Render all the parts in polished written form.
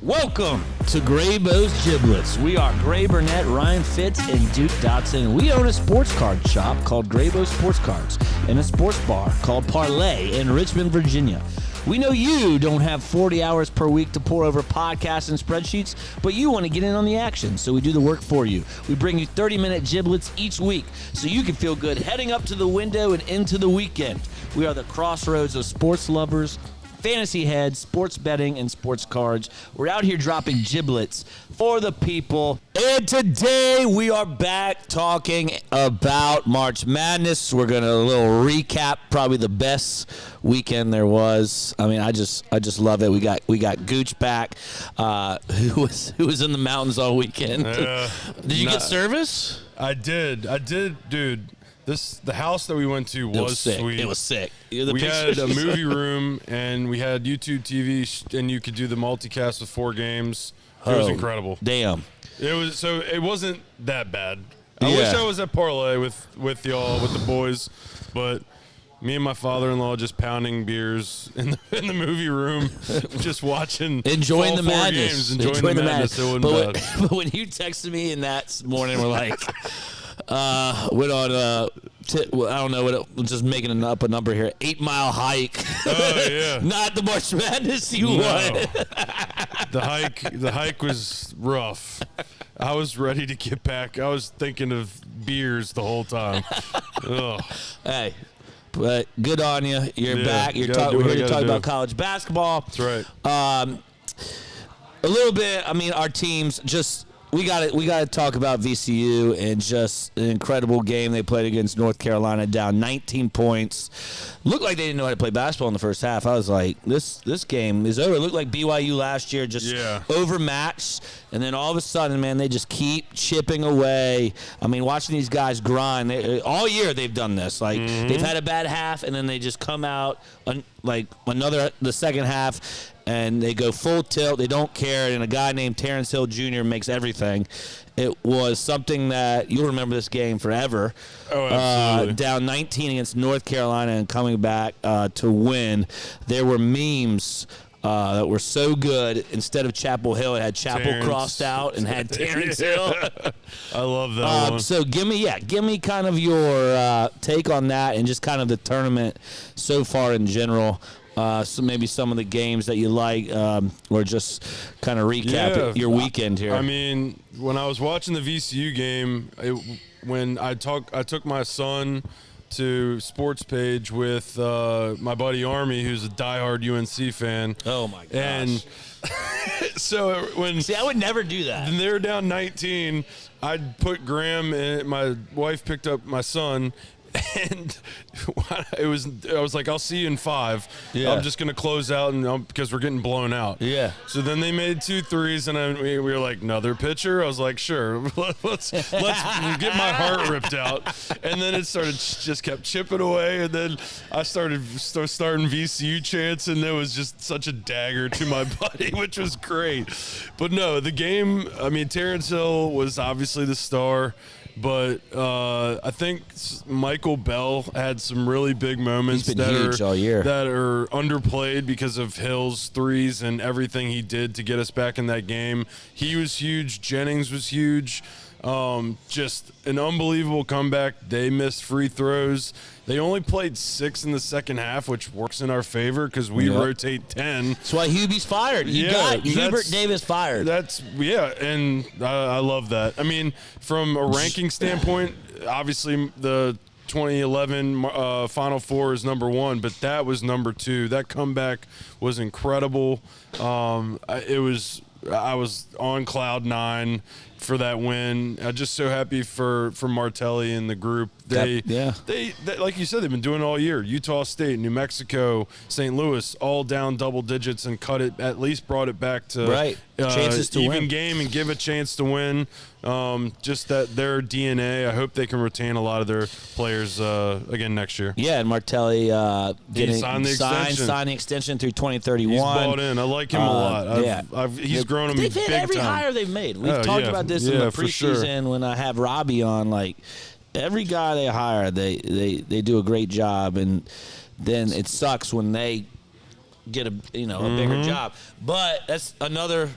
Welcome to Graybo's Giblets. We are Gray Burnett, Ryan Fitz, and Duke Dotson. We own a sports card shop called Graybo Sports Cards and a sports bar called Parlay in Richmond, Virginia. We know you don't have 40 hours per week to pour over podcasts and spreadsheets, but you want to get in on the action, so we do the work for you. We bring you 30-minute giblets each week so you can feel good heading up to the window and into the weekend. We are the crossroads of sports lovers, fantasy heads, sports betting, and sports cards. We're out here dropping giblets for the people. And today we are back talking about March Madness. We're going to a little recap probably the best weekend there was. I mean, I just love it. We got Gooch back, who was in the mountains all weekend. Did you get service? I did, dude. The house that we went to was sweet. It was sick. We had a movie room, and we had YouTube TV, and you could do the multicast with 4 games. It was incredible. Damn. It wasn't that bad. I wish I was at Parlay with y'all, with the boys, but me and my father-in-law just pounding beers in the movie room, just watching, enjoying the madness. Enjoying the madness. It wasn't bad. But when you texted me in that morning, we're like. Went on I don't know just making up a number here. 8-mile hike. Oh yeah. Not the March Madness you wanted. The hike was rough. I was ready to get back. I was thinking of beers the whole time. Ugh. Hey, but good on you. You're back. We're here to talk about college basketball. That's right. A little bit. I mean, our teams just. We got to talk about VCU and just an incredible game they played against North Carolina, down 19 points. Looked like they didn't know how to play basketball in the first half. I was like, this game is over. It looked like BYU last year, just overmatched. And then all of a sudden, man, they just keep chipping away. I mean, watching these guys grind. All year they've done this. Like, they've had a bad half, and then they just come out the second half, and they go full tilt. They don't care. And a guy named Terrence Hill Jr. makes everything. It was something that you'll remember this game forever. Oh, absolutely. Down 19 against North Carolina and coming back to win. There were memes that were so good. Instead of Chapel Hill, it had Chapel Terrence crossed out and had Terrence Hill. I love that one. So give me kind of your take on that and just kind of the tournament so far in general. So maybe some of the games that you like, or just kind of recap your weekend here. I mean, when I was watching the VCU game, when I took my son to Sports Page with my buddy Army, who's a diehard UNC fan. Oh my gosh! And so I would never do that. When they were down 19, I'd put Graham and my wife picked up my son. And I was like, I'll see you in 5. Yeah. I'm just going to close out because we're getting blown out. Yeah. So then they made 2 threes, and we were like, another pitcher? I was like, sure. Let's get my heart ripped out. And then it just kept chipping away, and then I starting VCU chants, and it was just such a dagger to my buddy, which was great. But no, the game, I mean, Terrence Hill was obviously the star. But I think Michael Bell had some really big moments that are underplayed because of Hill's threes and everything he did to get us back in that game. He was huge. Jennings was huge. Just an unbelievable comeback. They missed free throws. They only played 6 in the second half, which works in our favor because we rotate 10. That's why Hubie's fired. Hubert Davis fired. And I love that. I mean, from a ranking standpoint, obviously the 2011 Final Four is number 1, but that was number 2. That comeback was incredible. I was on cloud 9 for that win. I'm just so happy for Martelli and the group. They like you said, they've been doing it all year. Utah State, New Mexico, St. Louis, all down double digits and at least brought it back to chances to even win. Game and give a chance to win. Just that their DNA. I hope they can retain a lot of their players again next year. Yeah, and Martelli signed the extension through 2031. He's bought in. I like him a lot. He's grown him big time. They've hit every hire they've made. We've talked about this in the preseason when I have Robbie on. Like every guy they hire, they do a great job, and then it sucks when they get a bigger job. But that's another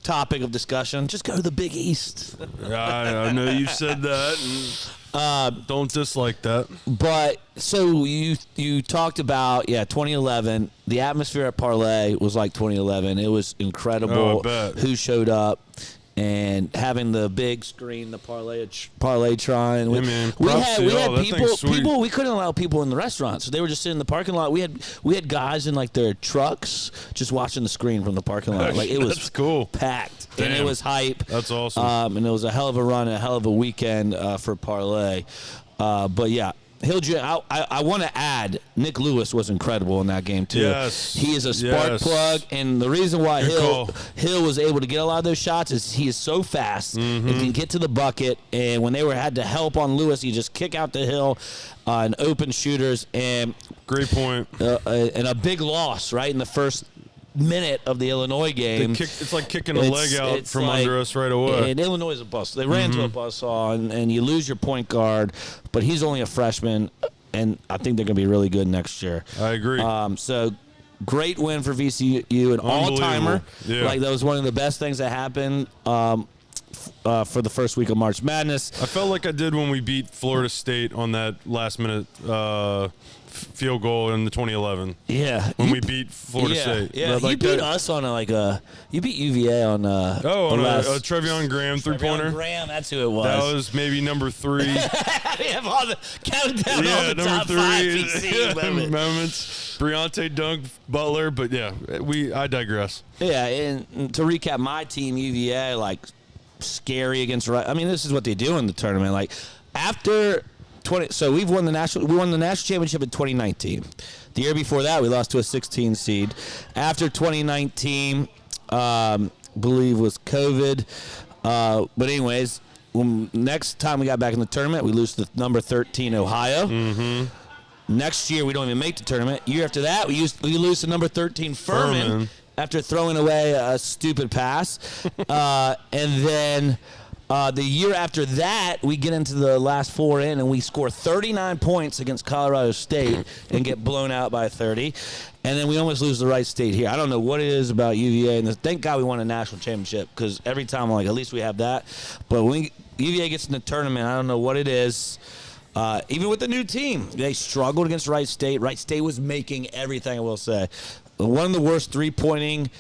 topic of discussion. Just go to the Big East. I know you said that. And don't dislike that. But so you talked about 2011. The atmosphere at Parlay was like 2011. It was incredible. Oh, I bet. Who showed up. And having the big screen, the Parlaytron. We had people. We couldn't allow people in the restaurant, so they were just sitting in the parking lot. We had guys in like their trucks just watching the screen from the parking lot. Like it was That's cool. packed. Damn. And it was hype. That's awesome. And it was a hell of a run, a hell of a weekend for Parlay. But yeah. I want to add, Nick Lewis was incredible in that game too. Yes. He is a spark plug, and the reason why Hill was able to get a lot of those shots is he is so fast and can get to the bucket. And when they had to help on Lewis, he just kick out the Hill and open shooters. And great point. And a big loss right in the first minute of the Illinois game. It's like kicking a leg out from under us right away. And Illinois is a bus. They ran into a buzzsaw, and you lose your point guard, but he's only a freshman, and I think they're going to be really good next year. I agree. So great win for VCU, an all-timer. Yeah. Like that was one of the best things that happened for the first week of March Madness. I felt like I did when we beat Florida State on that last-minute field goal in the 2011. Yeah, when we beat Florida State. Yeah, you beat us on you beat UVA on on a Trevion Graham three-pointer. Graham, that's who it was. That was maybe number 3. We have all the counting all the top 5 PC moments. Briante Dunk, Butler, but I digress. Yeah, and to recap my team, UVA, like scary against. I mean, this is what they do in the tournament. Like after. So we won the national championship in 2019. The year before that, we lost to a 16 seed. After 2019, believe was COVID. But anyways, next time we got back in the tournament, we lose to number 13 Ohio. Next year, we don't even make the tournament. Year after that, we lose to number 13 Furman. After throwing away a stupid pass. And then the year after that, we get into the last 4 in, and we score 39 points against Colorado State and get blown out by 30. And then we almost lose the Wright State here. I don't know what it is about UVA. And thank God we won a national championship, because every time I'm like, at least we have that. But when UVA gets in the tournament, I don't know what it is. Even with the new team, they struggled against Wright State. Wright State was making everything, I will say. One of the worst three-pointing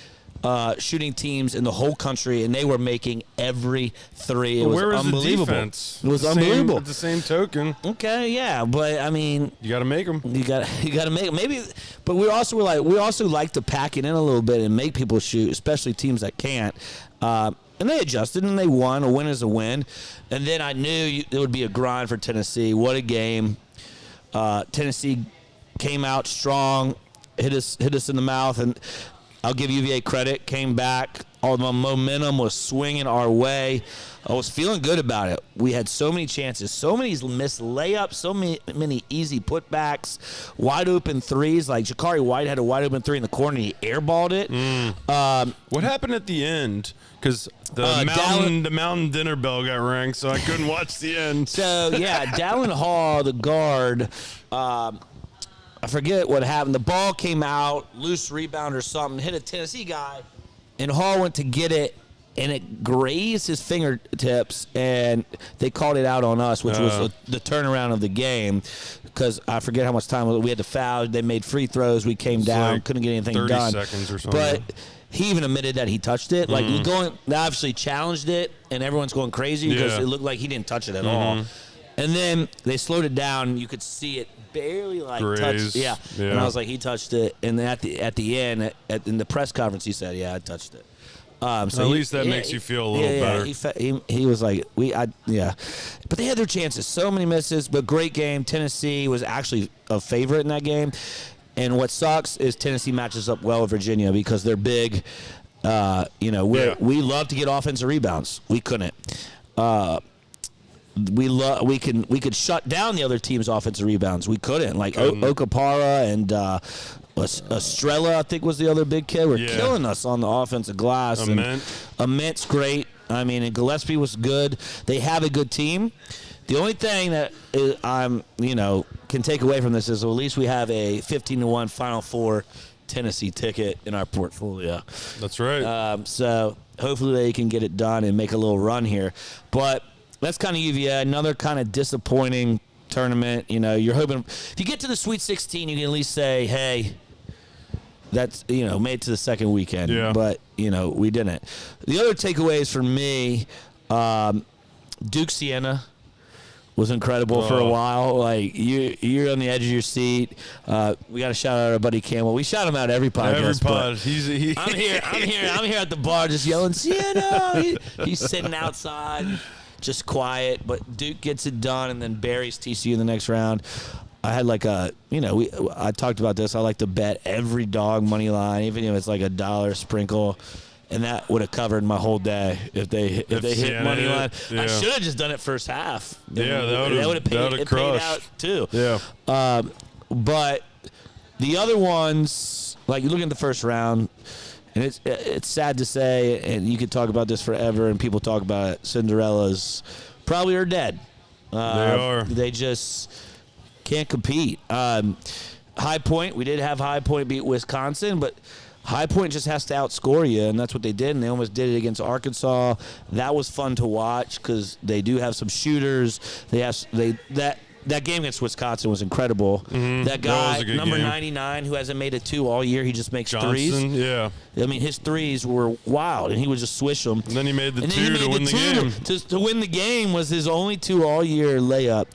shooting teams in the whole country, and they were making every three. It was unbelievable. The defense? It was unbelievable. At the same token. Okay, yeah, but I mean, you got to make them. You got to make them. Maybe, but we also like to pack it in a little bit and make people shoot, especially teams that can't. And they adjusted and they won. A win is a win. And then I knew it would be a grind for Tennessee. What a game! Tennessee came out strong, hit us in the mouth, and I'll give UVA credit. Came back. All the momentum was swinging our way. I was feeling good about it. We had so many chances, so many missed layups, so many easy putbacks, wide open threes. Like Jakari White had a wide open three in the corner, and he airballed it. What happened at the end? Because the mountain dinner bell got rang, so I couldn't watch the end. So Dallin Hall, the guard. I forget what happened. The ball came out, loose rebound or something, hit a Tennessee guy, and Hall went to get it, and it grazed his fingertips, and they called it out on us, which was the turnaround of the game, because I forget how much time we had to foul. They made free throws. We came down, like couldn't get anything 30 done. 30 seconds or something. But he even admitted that he touched it. Like, they obviously challenged it, and everyone's going crazy because it looked like he didn't touch it at all. And then they slowed it down. You could see it barely touched. Yeah. And I was like, he touched it. And then at the end, in the press conference, he said, "Yeah, I touched it." So at least that makes you feel a little better. He was like, But they had their chances. So many misses, but great game. Tennessee was actually a favorite in that game. And what sucks is Tennessee matches up well with Virginia because they're big. We love to get offensive rebounds. We couldn't. We could shut down the other team's offensive rebounds. We couldn't. Like Okapara and Estrella, I think, was the other big kid. Were killing us on the offensive glass. Ament's great. I mean, and Gillespie was good. They have a good team. The only thing that can take away from this is at least we have a 15-1 Final Four Tennessee ticket in our portfolio. That's right. So hopefully they can get it done and make a little run here. But that's kind of UVA, another kind of disappointing tournament. You're hoping if you get to the Sweet 16, you can at least say, hey, that's, made it to the second weekend. Yeah. But, we didn't. The other takeaways for me, Duke Siena was incredible for a while. Like, you're on the edge of your seat. We got to shout out our buddy Campbell. We shout him out every podcast. Every pod. I'm here at the bar just yelling, Siena! He's sitting outside, just quiet. But Duke gets it done and then buries TCU in the next round. I had I talked about this. I like to bet every dog money line, even if it's like $1 sprinkle. And that would have covered my whole day if they hit money line. Yeah. I should have just done it first half. Yeah, that would have paid out too. Yeah. But the other ones, like you look at the first round, and it's sad to say, and you could talk about this forever, and people talk about it. Cinderellas probably are dead. They are. They just can't compete. High Point, we did have High Point beat Wisconsin, but High Point just has to outscore you, and that's what they did, and they almost did it against Arkansas. That was fun to watch because they do have some shooters. That game against Wisconsin was incredible. Mm-hmm. That guy, that number game. 99, who hasn't made a 2 all year, he just makes Johnson, threes. Yeah. I mean, his threes were wild, and he would just swish them. And then he made the 2 to win the game. To win the game was his only 2 all year layup.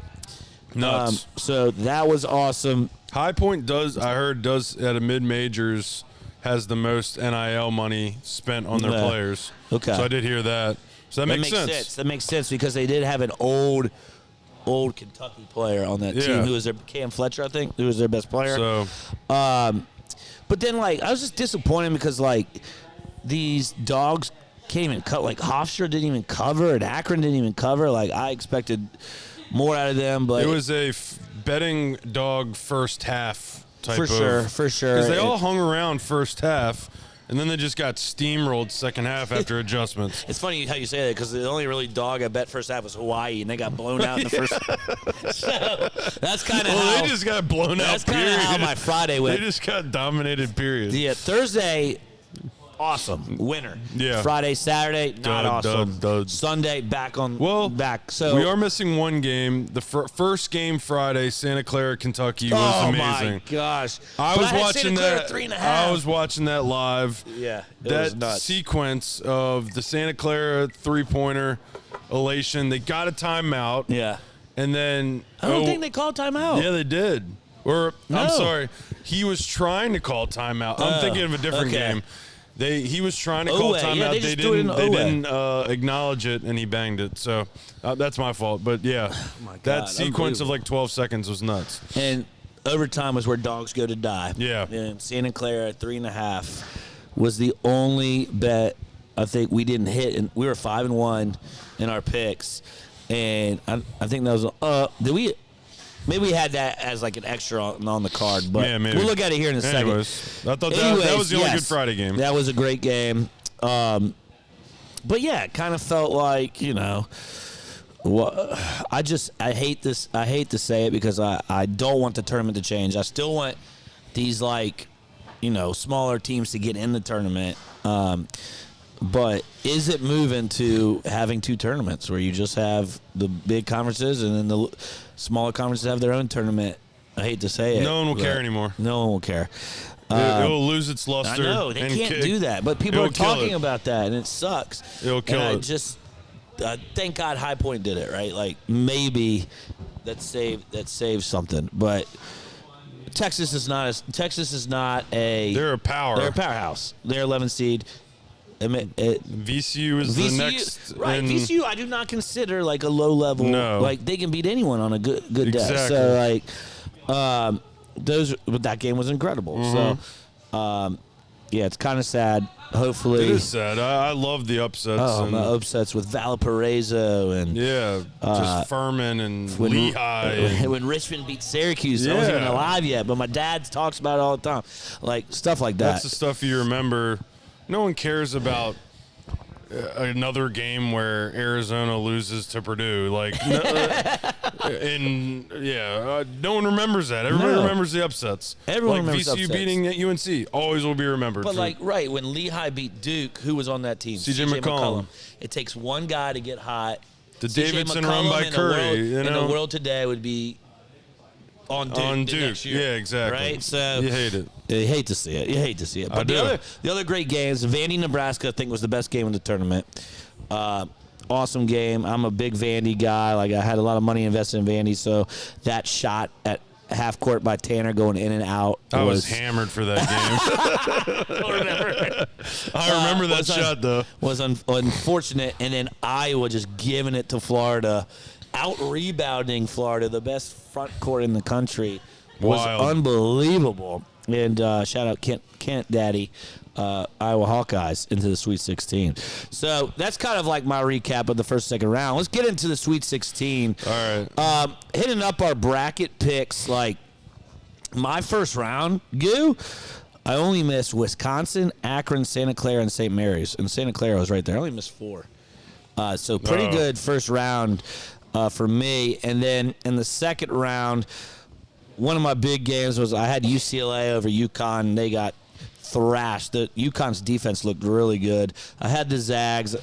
Nuts. So that was awesome. High Point does at a mid-majors has the most NIL money spent on their players. Okay. So I did hear that. So that makes sense. That makes sense because they did have an old Kentucky player on that team who was their Cam Fletcher, I think, who was their best player. So, but then I was just disappointed because these dogs can't even cut. Like Hofstra didn't even cover, and Akron didn't even cover. Like I expected more out of them, but it was a betting dog first half type for sure. Because they all hung around first half, and then they just got steamrolled second half after adjustments. It's funny how you say that because the only really dog I bet first half was Hawaii, and they got blown out in the first. So that's kind of they just got blown out. That's kind of how my Friday went. They just got dominated. Period. Yeah, Thursday. Awesome. Winner. Yeah. Friday, Saturday, not awesome. Dud. Sunday, back. So we are missing one game. The first game Friday, Santa Clara, Kentucky was amazing. Oh my gosh! I was watching that. 3.5. I was watching that live. Yeah, that sequence of the Santa Clara 3-pointer elation. They got a timeout. Yeah. And then I don't think they called timeout. Yeah, they did. Or no. I'm sorry, he was trying to call timeout. I'm thinking of a different game. He was trying to call timeout. They didn't acknowledge it, and he banged it. So that's my fault. But yeah, that sequence of like 12 seconds was nuts. And overtime was where dogs go to die. Yeah. And Santa Clara 3.5 was the only bet I think we didn't hit, and we were 5-1 in our picks. And I think that was did we? Maybe we had that as like an extra on the card, but we'll look at it here in a second. I thought that was the only Good Friday game. That was a great game. But yeah, it kind of felt like, I hate this. I hate to say it because I don't want the tournament to change. I still want these smaller teams to get in the tournament. But is it moving to having 2 tournaments where you just have the big conferences and then the smaller conferences have their own tournament? I hate to say it. No one will care anymore. No one will care. It will lose its luster. I know. They can't do that. But people are talking about that, and it sucks. It'll kill it. Thank God High Point did it, right? Like, maybe that saved something. But Texas is not a... They're a power. They're a powerhouse. They're 11 seed. VCU is the next. Right, VCU I do not consider like a low level. No. Like they can beat anyone on a good Exactly. day. So that game was incredible. Mm-hmm. So it's kind of sad. Hopefully, it is sad. I love the upsets. The upsets with Valparaiso and just Furman and Lehigh. When Richmond beat Syracuse, I wasn't even alive yet, but my dad talks about it all the time, like stuff like that. That's the stuff you remember. No one cares about another game where Arizona loses to Purdue. Like, And no one remembers that. Everybody remembers the upsets. Everyone like remembers VCU upsets. beating at UNC always will be remembered. But when Lehigh beat Duke, who was on that team? CJ McCollum. It takes one guy to get hot. The CJ Davidson McCollum run by Curry. In the world today would be on Duke. Next year, yeah, exactly. Right, so you hate it. You hate to see it. But the other great games, Vandy, Nebraska, I think was the best game of the tournament. Awesome game. I'm a big Vandy guy. Like, I had a lot of money invested in Vandy, so that shot at half court by Tanner going in and out. I was hammered for that game. I remember that shot, though. Was unfortunate, and then Iowa just giving it to Florida, out-rebounding Florida, the best front court in the country. Was unbelievable. And shout out Kent Daddy, Iowa Hawkeyes into the Sweet 16. So that's kind of like my recap of the first, second round. Let's get into the Sweet 16. All right. Hitting up our bracket picks, like my first round, Goo, I only missed Wisconsin, Akron, Santa Clara, and St. Mary's. And Santa Clara was right there. I only missed 4. So pretty good first round for me. And then in the second round, one of my big games was I had UCLA over UConn. They got thrashed. The UConn's defense looked really good. I had the Zags.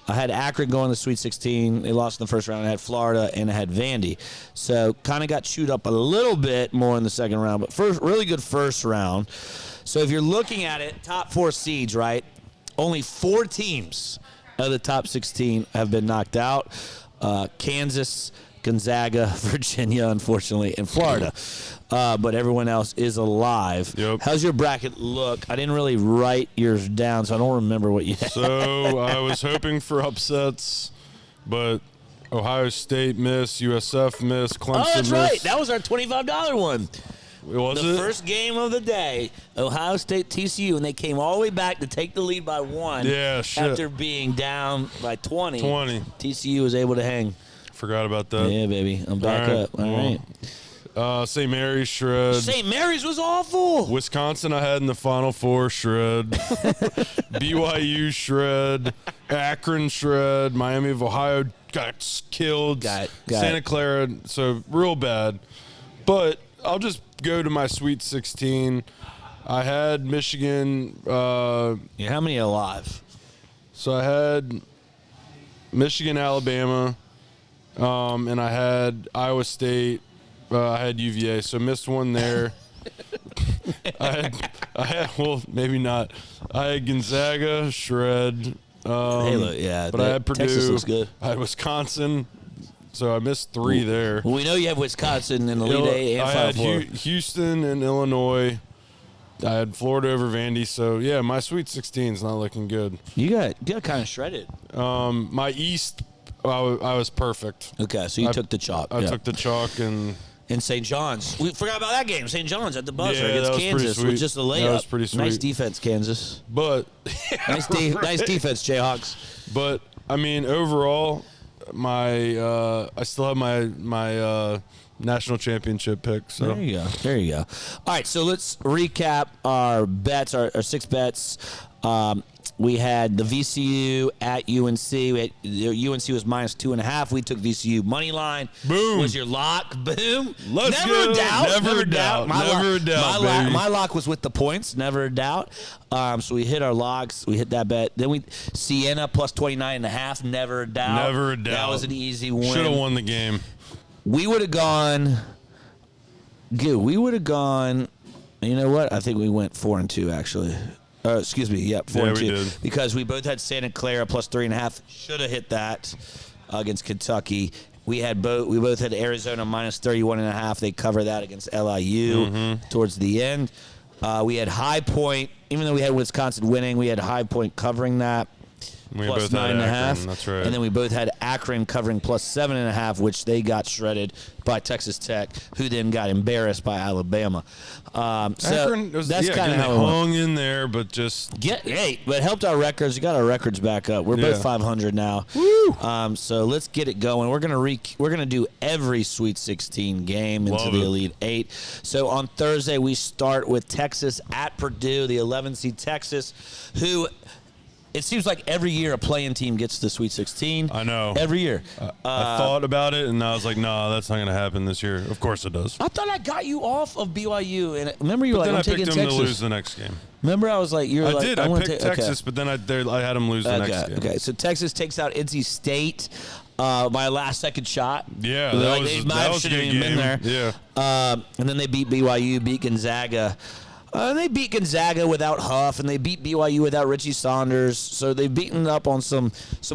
I had Akron going to the Sweet 16. They lost in the first round. I had Florida, and I had Vandy. So kind of got chewed up a little bit more in the second round, but really good first round. So if you're looking at it, top 4 seeds, right? Only 4 teams of the top 16 have been knocked out. Kansas, Gonzaga, Virginia, unfortunately, and Florida. But everyone else is alive. Yep. How's your bracket look? I didn't really write yours down, so I don't remember what you had. So I was hoping for upsets, but Ohio State missed, USF missed, Clemson that's missed. right. That was our $25 one. Was the it? first game of the day, Ohio State TCU, and they came all the way back to take the lead by 1. Yeah, shit. After being down by 20. 20. TCU was able to hang. Forgot about that. Yeah, baby. I'm back up. All right. St. Mary's shred. St. Mary's was awful. Wisconsin I had in the Final Four shred. BYU shred. Akron shred. Miami of Ohio got killed. Got Santa Clara, so real bad. But I'll just go to my Sweet 16. I had Michigan. How many alive? So I had Michigan, Alabama, and I had Iowa State. I had UVA, so missed one there. I had well, maybe not. I had Gonzaga, shred. But I had Purdue. Texas looks good. I had Wisconsin, so I missed 3 there. Well, we know you have Wisconsin in the Elite 8 and I Final had Four. Houston and Illinois. I had Florida over Vandy, so yeah, my Sweet 16 is not looking good. You got kind of shredded. My East, I was perfect. Okay, so you took the chalk. I took the chalk and St. John's. We forgot about that game. St. John's at the buzzer Yeah, against that was pretty Kansas sweet. with just a layup. That was pretty sweet. Nice defense, Kansas. But Nice defense, Jayhawks. But I mean, overall, my I still have my national championship pick. So There you go. All right, so let's recap our bets, our 6 bets. We had the VCU at UNC. UNC was minus 2.5. We took VCU money line. Boom. Was your lock? Boom. Let's never go. A doubt. Never a doubt. Never a doubt, baby. My lock was with the points. Never a doubt. So we hit our locks. We hit that bet. Then we Siena plus 29.5. Never a doubt. Never a doubt. That was an easy win. Should have won the game. We would have gone. We would have gone. You know what? I think we went 4-2 actually. 4-2. We did. Because we both had Santa Clara plus 3.5. Should have hit that against Kentucky. We both had Arizona minus 31.5. They cover that against LIU towards the end. We had High Point, even though we had Wisconsin winning, we had High Point covering that. We Plus both had 9.5. Akron, that's right. And then we both had Akron covering plus 7.5, which they got shredded by Texas Tech, who then got embarrassed by Alabama. Akron was, that's kind of how it hung in there, but just but it helped our records. You got our records back up. We're both 500 now. Woo! So let's get it going. We're gonna do every Sweet 16 game into the Elite 8. So on Thursday we start with Texas at Purdue, the 11 seed Texas, who it seems like every year a play-in team gets to the Sweet 16. I know. Every year. I thought about it, and I was like, no, that's not going to happen this year. Of course it does. I thought I got you off of BYU, and remember you were Then like, I I'm taking picked them Texas. to lose the next game. Remember I was like, you're I like, did. I picked Texas, but then I had them lose the next game. Okay, so Texas takes out NC State by a last-second shot. Yeah, they might have a shouldn't good even been game. there. Yeah. And then they beat BYU, beat Gonzaga. They beat Gonzaga without Huff, and they beat BYU without Richie Saunders. So they've beaten up on some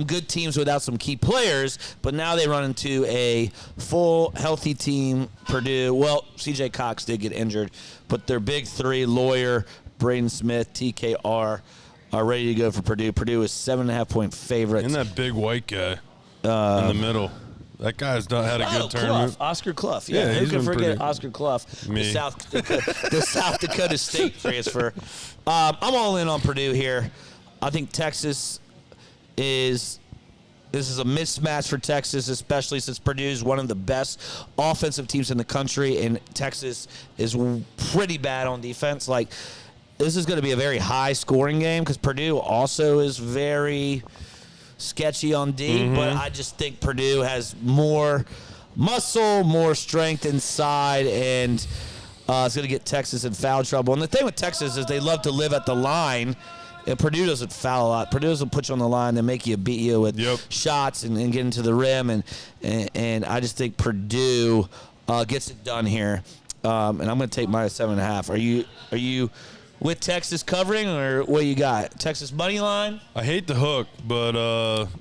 good teams without some key players. But now they run into a full, healthy team, Purdue. Well, C.J. Cox did get injured, but their big three, Lawyer, Braden Smith, TKR, are ready to go for Purdue. Purdue is 7.5-point favorites. And that big white guy in the middle. That guy's had a good tournament. Oscar Clough. Yeah, who he's can been forget pretty- Oscar Clough, Me. the South Dakota State transfer. I'm all in on Purdue here. I think Texas this is a mismatch for Texas, especially since Purdue is one of the best offensive teams in the country, and Texas is pretty bad on defense. Like, this is going to be a very high-scoring game because Purdue also is very sketchy on D, but I just think Purdue has more muscle, more strength inside, and it's going to get Texas in foul trouble. And the thing with Texas is they love to live at the line, and Purdue doesn't foul a lot. Purdue doesn't put you on the line and make you beat you with shots and get into the rim, and I just think Purdue gets it done here. And I'm going to take minus 7.5. Are you with Texas covering, or what you got? Texas money line? I hate the hook, but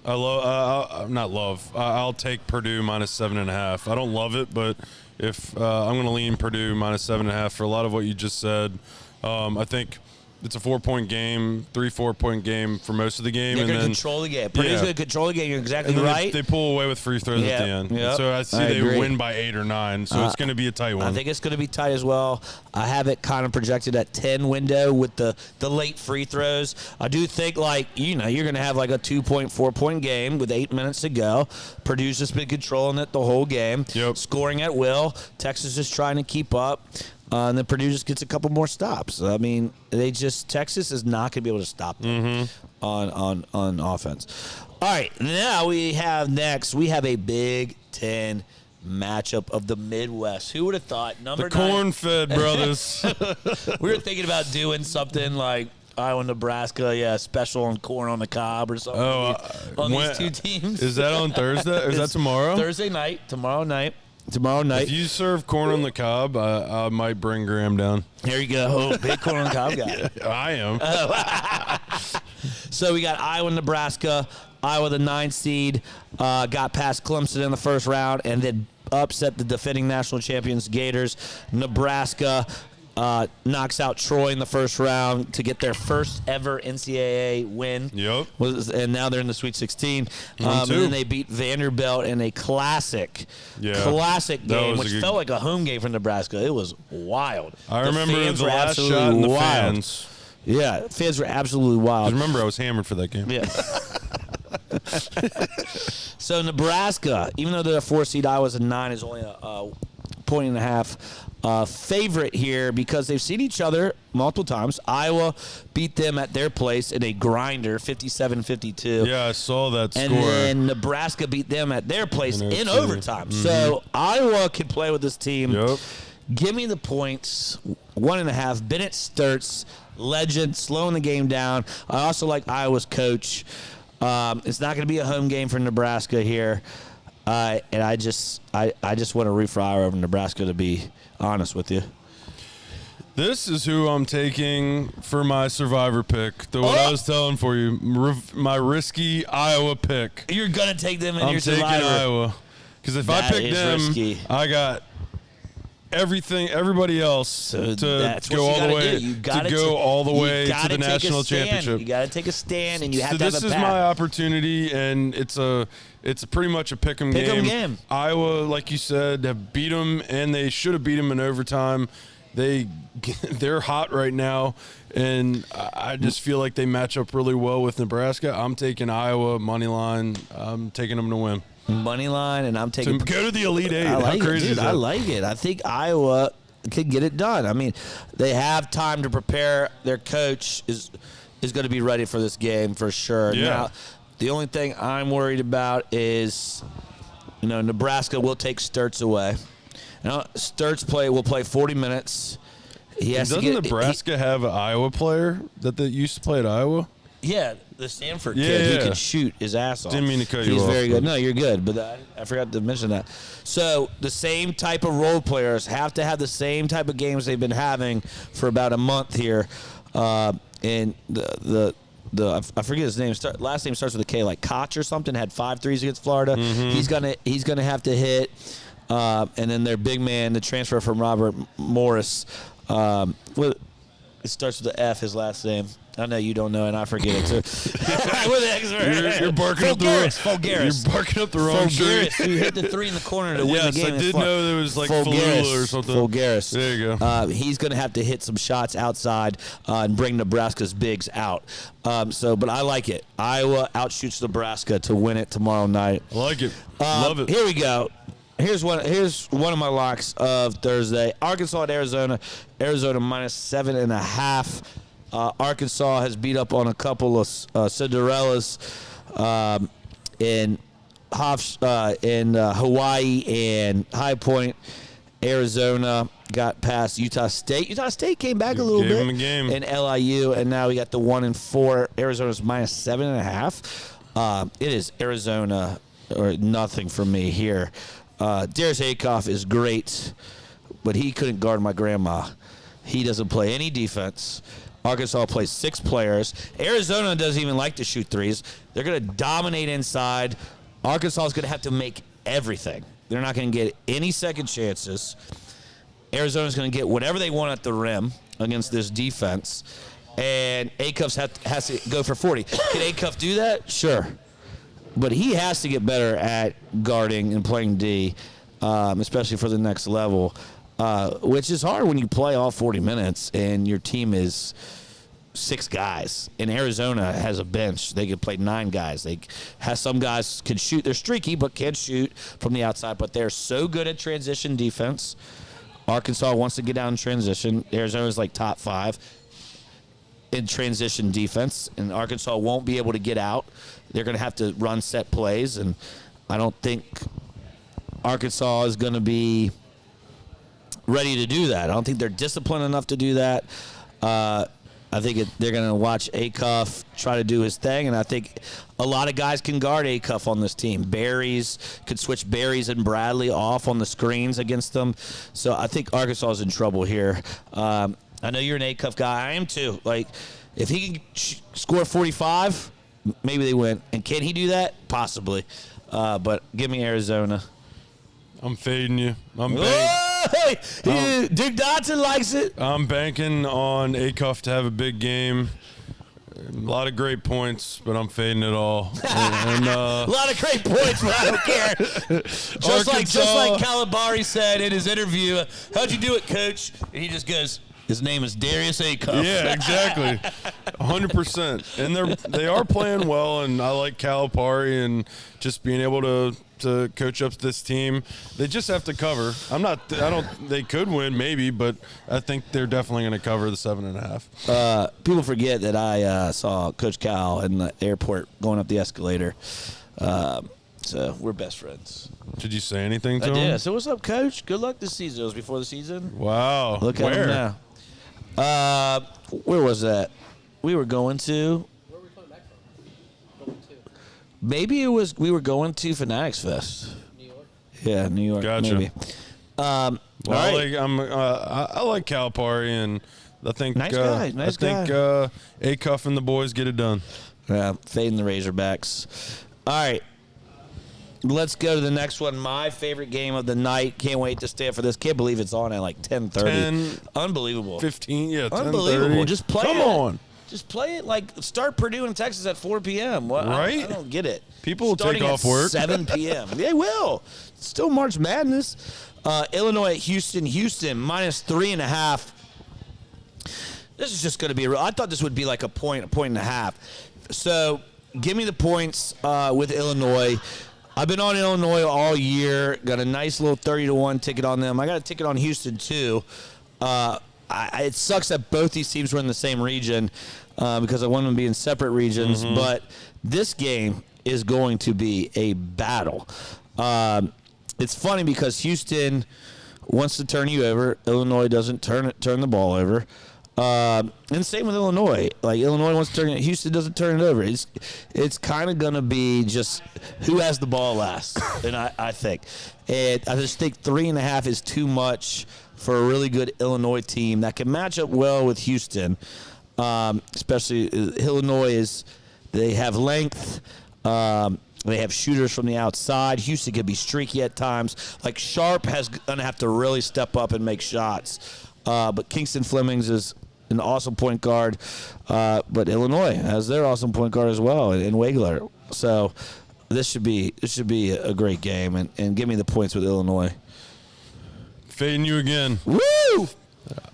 I'll take Purdue minus 7.5. I don't love it, but if I'm going to lean Purdue minus 7.5 for a lot of what you just said. I think it's a 4-point game, 4-point game for most of the game. They're and going to then control the game. Purdue's going to control the game. You're exactly and then right. They pull away with free throws at the end. Yep. So I see they agree. win by 8 or 9. So it's going to be a tight one. I think it's going to be tight as well. I have it kind of projected at 10 window with the late free throws. I do think, you're going to have like a 2-point, 4-point game with 8 minutes to go. Purdue's just been controlling it the whole game, scoring at will. Texas is trying to keep up. And then Purdue just gets a couple more stops. I mean, Texas is not going to be able to stop them on offense. All right, now we have a Big Ten matchup of the Midwest. Who would have thought? Number the 9. corn-fed brothers. We were thinking about doing something like Iowa, Nebraska, special on corn on the cob or something on these two teams. Is that on Thursday? Is that tomorrow? Thursday night, tomorrow night. If you serve corn on the cob, I might bring Graham down. There you go. Oh, big corn on the cob guy. Yeah, I am. So we got Iowa, Nebraska. Iowa, the 9th seed, got past Clemson in the first round and then upset the defending national champions Gators. Nebraska knocks out Troy in the first round to get their first ever NCAA win. Yep. And now they're in the Sweet 16. And then they beat Vanderbilt in a classic game, which felt like a home game for Nebraska. It was wild. I remember the last shot and the fans. Yeah, fans were absolutely wild. I remember I was hammered for that game. Yeah. So Nebraska, even though they're a 4 seed, Iowa's a 9, is only a 1.5 favorite here because they've seen each other multiple times. Iowa beat them at their place in a grinder, 57-52. Yeah, I saw that score. And then Nebraska beat them at their place in overtime. So Iowa can play with this team. Yep. Give me the points, 1.5. Bennett Sturtz, legend, slowing the game down. I also like Iowa's coach. It's not going to be a home game for Nebraska here. And I just want to root for Iowa over Nebraska, to be honest with you. This is who I'm taking for my survivor pick. What I was telling for you, my risky Iowa pick. You're going to take them in your survivor. I'm taking Iowa. Because if I pick them, risky. I got everybody else to go all the way to the national championship. You got to take a stand, and you have to have a This is my opportunity, and it's pretty much a pick 'em game. Iowa, like you said, have beat them, and they should have beat them in overtime. They're hot right now, and I just feel like they match up really well with Nebraska. I'm taking Iowa money line. I'm taking them to win. Money line, and I'm taking go to the Elite Eight. I like How crazy it, dude. is that? I like it. I think Iowa could get it done. I mean, they have time to prepare. Their coach is is going to be ready for this game for sure. Yeah. Now, the only thing I'm worried about is, Nebraska will take Sturts away. Sturts will play 40 minutes. Doesn't Nebraska have an Iowa player that used to play at Iowa? Yeah, the Stanford kid who can shoot his ass off. Didn't mean to cut you off. He's very good. No, you're good, but I forgot to mention that. So the same type of role players have to have the same type of games they've been having for about a month here. And I forget his name. Last name starts with a K, like Koch or something. Had 5 threes against Florida. Mm-hmm. He's gonna have to hit. And then their big man, the transfer from Robert Morris. It starts with the F. His last name. I know you don't know, and I forget it too. You're barking up the wrong. You're barking up the wrong street. Who hit the 3 in the corner to win the game. Yes, I did know there was like Falula or something. Fulgaris. There you go. He's going to have to hit some shots outside and bring Nebraska's bigs out. But I like it. Iowa outshoots Nebraska to win it tomorrow night. I like it. Love it. Here we go. Here's one of my locks of Thursday. Arkansas at Arizona. Arizona -7.5. Arkansas has beat up on a couple of Cinderellas in Hawaii and High Point. Arizona got past Utah State. Utah State came back a little bit. Gave them a game. And LIU, and now we got the 1-4. Arizona's -7.5. It is Arizona or nothing for me here. Darius Akoff is great, but he couldn't guard my grandma. He doesn't play any defense. Arkansas plays 6 players. Arizona doesn't even like to shoot threes. They're going to dominate inside. Arkansas is going to have to make everything. They're not going to get any second chances. Arizona's going to get whatever they want at the rim against this defense. And Acuff has to go for 40. Can Acuff do that? Sure. But he has to get better at guarding and playing D, especially for the next level, which is hard when you play all 40 minutes and your team is 6 guys. And Arizona has a bench. They could play 9 guys. Some guys can shoot. They're streaky, but can shoot from the outside. But they're so good at transition defense. Arkansas wants to get down in transition. Arizona's like top 5 in transition defense, and Arkansas won't be able to get out. They're going to have to run set plays, and I don't think Arkansas is going to be ready to do that. I don't think they're disciplined enough to do that. I think they're going to watch Acuff try to do his thing, and I think a lot of guys can guard Acuff on this team. Berries could switch Berries and Bradley off on the screens against them. So I think Arkansas is in trouble here. I know you're an Acuff guy. I am too. Like, if he can score 45, maybe they win. And can he do that? Possibly. But give me Arizona. I'm fading you. Hey, Duke Dotson likes it. I'm banking on Acuff to have a big game. A lot of great points, but I'm fading it all. A lot of great points, but I don't care. just like Calabari said in his interview, how'd you do it, Coach? And he just goes, his name is Darius Acuff. Yeah, exactly. 100%. And they are playing well, and I like Calipari and just being able to coach up this team. They just have to cover. They could win maybe, but I think they're definitely going to cover the 7.5. People forget that I saw Coach Cal in the airport going up the escalator. So we're best friends. Did you say anything to him? I did. So what's up, Coach? Good luck this season. It was before the season. Wow. Look at him now. Where was that? We were going to. Where are we coming back from? Going to. Maybe it was we were going to Fanatics Fest. New York. Yeah, New York. Gotcha. Maybe. Well, right. I like Calipari, and I think Nice guy. Acuff and the boys get it done. Yeah, fading the Razorbacks. All right. Let's go to the next one. My favorite game of the night. Can't wait to stay up for this. Can't believe it's on at like 10:30. Unbelievable. 15, yeah, 10:30. Unbelievable. Just play Come it. on. Just play it like start Purdue and Texas at 4 p.m. What, Right? I don't get it. People will Starting take off work. 7 p.m. They will. It's still March Madness. Illinois at Houston. Houston -3.5. This is just going to be I thought this would be like a point and a half. So give me the points with Illinois. I've been on Illinois all year. Got a nice little 30-1 ticket on them. I got a ticket on Houston too. it sucks that both these teams were in the same region because I want them to be in separate regions. Mm-hmm. But this game is going to be a battle. It's funny because Houston wants to turn you over. Illinois doesn't turn the ball over. And same with Illinois. Like, Illinois wants to turn it. Houston doesn't turn it over. It's kind of going to be just who has the ball last, and I think. And I just think 3.5 is too much for a really good Illinois team that can match up well with Houston. Especially Illinois they have length. They have shooters from the outside. Houston can be streaky at times. Like, Sharp has going to have to really step up and make shots. But Kingston Flemings is an awesome point guard. But Illinois has their awesome point guard as well in Wagler. So this should be a great game. And give me the points with Illinois. Fading you again. Woo!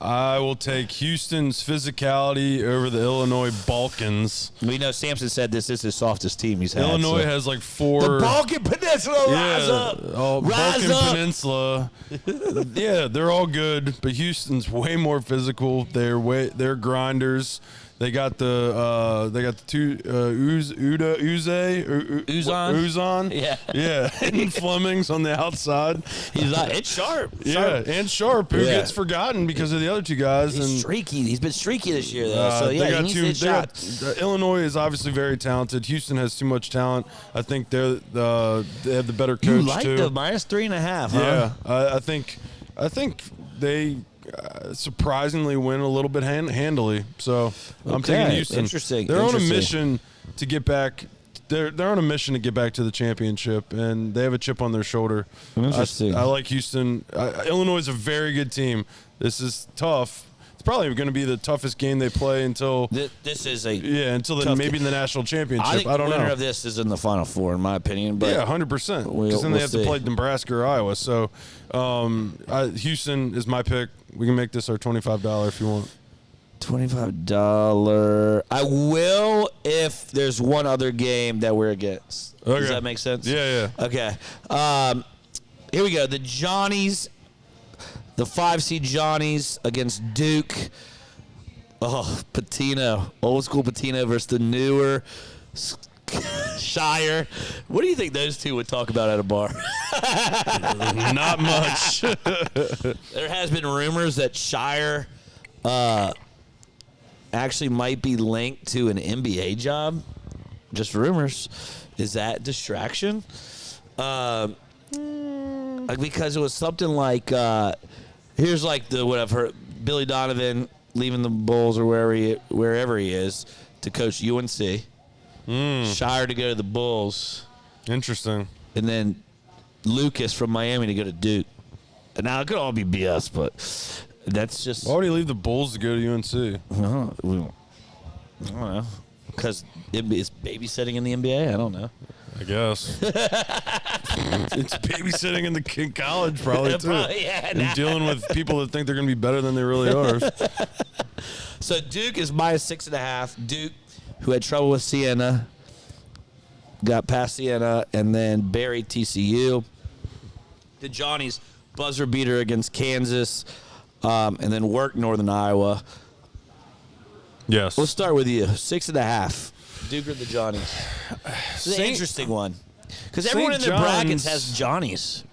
I will take Houston's physicality over the Illinois Balkans. We know Sampson said this is his softest team he's had. Illinois so. has like 4. The Balkan Peninsula, rise up! Oh, Rise Balkan up! Peninsula. Yeah, they're all good, but Houston's way more physical. They're grinders. They got the two Uzan. Yeah. And Flemings on the outside. He's like, it's Sharp. Yeah, and Sharp, who gets forgotten because of the other two guys. He's streaky. He's been streaky this year, though. So, yeah, he needs to hit shots. Illinois is obviously very talented. Houston has too much talent. I think they have the better coach, you like too. the minus 3.5, huh? Yeah, I think they surprisingly win a little bit handily. So I'm taking Houston. Interesting. They're on a mission to get back. They're on a mission to get back to the championship, and they have a chip on their shoulder. Interesting. I like Houston. Illinois is a very good team. This is tough. It's probably going to be the toughest game they play until this is until maybe in the national championship. I think don't the winner know. of this is in the Final Four, in my opinion. But yeah, 100%. Because then they have to play Nebraska or Iowa. So Houston is my pick. We can make this our $25 if you want. $25. I will if there's one other game that we're against. Okay. Does that make sense? Yeah. Okay. Here we go. The Johnnies, the 5-seed Johnnies against Duke. Oh, Patino. Old school Patino versus the newer Shire. What do you think those two would talk about at a bar? Not much. There has been rumors that Shire actually might be linked to an NBA job. Just rumors. Is that distraction? Because it was something like, here's like what I've heard, Billy Donovan leaving the Bulls or wherever he is to coach UNC. Shire to go to the Bulls. Interesting. And then Lucas from Miami to go to Duke. And now it could all be BS, but that's just. Why would he leave the Bulls to go to UNC? I don't know. Because it's babysitting in the NBA? I don't know. I guess. It's babysitting in the college probably, too. And dealing with people that think they're going to be better than they really are. So Duke is minus 6.5. Duke, who had trouble with Siena, got past Siena and then buried TCU. The Johnnies, buzzer beater against Kansas, and then worked Northern Iowa. Yes. Let's start with you. 6.5. Duke or the Johnnies? This is an interesting one. Because everyone in their brackets has Johnnies.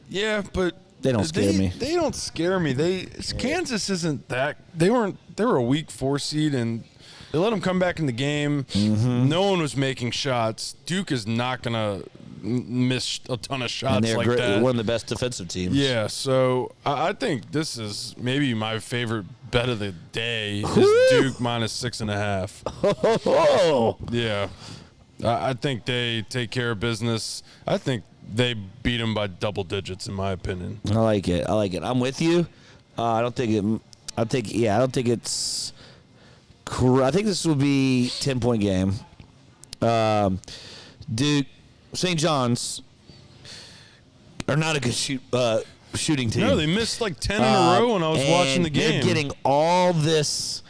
Yeah, but they don't scare me. They don't scare me. Kansas isn't that. They were a weak 4 seed, and they let them come back in the game. Mm-hmm. No one was making shots. Duke is not going to miss a ton of shots and they're like that. One of the best defensive teams. Yeah, so I think this is maybe my favorite bet of the day is Duke minus 6.5. Oh. Yeah. I think they take care of business. I think they beat them by double digits, in my opinion. I like it. I'm with you. I don't think it's. I think this will be 10-point game. Duke, St. John's are not a good shooting team. No, they missed like 10 in a row when I was watching the game. They're getting all this.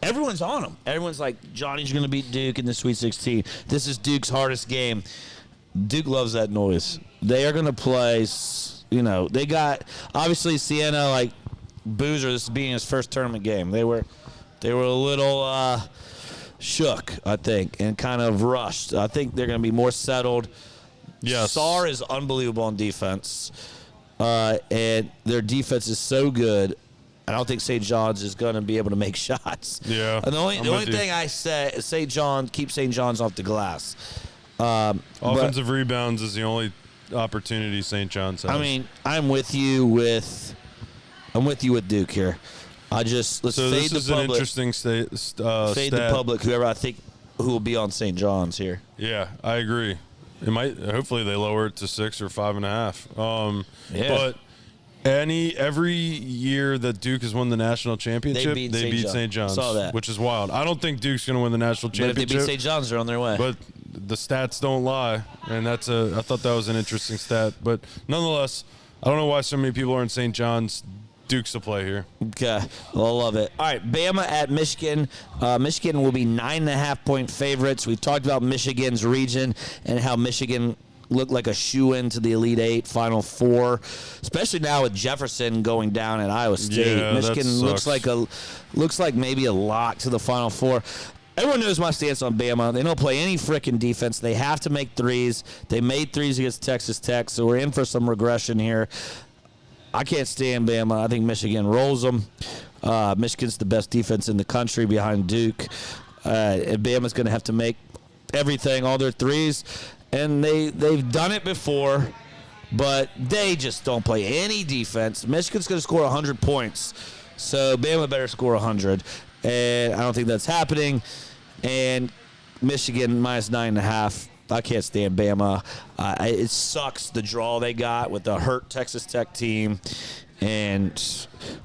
Everyone's on them. Everyone's like, Johnny's going to beat Duke in the Sweet 16. This is Duke's hardest game. Duke loves that noise. They are going to play, they got, obviously, Siena, Boozer, this being his first tournament game. They were a little shook, I think, and kind of rushed. I think they're going to be more settled. Yes. Saar is unbelievable on defense, and their defense is so good. I don't think St. John's is going to be able to make shots. Yeah. And the only thing I say is keep St. John's off the glass. Offensive rebounds is the only opportunity St. John's has. I mean, I'm with you with Duke here. Let's so fade this the is public. an interesting Fade stat. the public. Whoever I think who will be on St. John's here. Yeah, I agree. It might. Hopefully, they lower it to 6 or 5.5. Yeah. But every year that Duke has won the national championship, They beat St. St. John's, Saw that. which is wild. I don't think Duke's going to win the national But if championship. they beat St. John's, they're on their way. But the stats don't lie, and I thought that was an interesting stat. But nonetheless, I don't know why so many people are in St. John's. Duke's to play here. Okay, well, I love it. All right, Bama at Michigan. Michigan will be 9.5-point favorites. We've talked about Michigan's region and how Michigan looked like a shoe-in to the Elite Eight, Final Four, especially now with Jefferson going down at Iowa State. Yeah, Michigan looks like maybe a lock to the Final Four. Everyone knows my stance on Bama. They don't play any freaking defense. They have to make threes. They made threes against Texas Tech, so we're in for some regression here. I can't stand Bama. I think Michigan rolls them. Michigan's the best defense in the country behind Duke. And Bama's going to have to make everything, all their threes. And they've done it before, but they just don't play any defense. Michigan's going to score 100 points. So Bama better score 100. And I don't think that's happening. And Michigan minus 9.5. I can't stand Bama. It sucks the draw they got with the hurt Texas Tech team and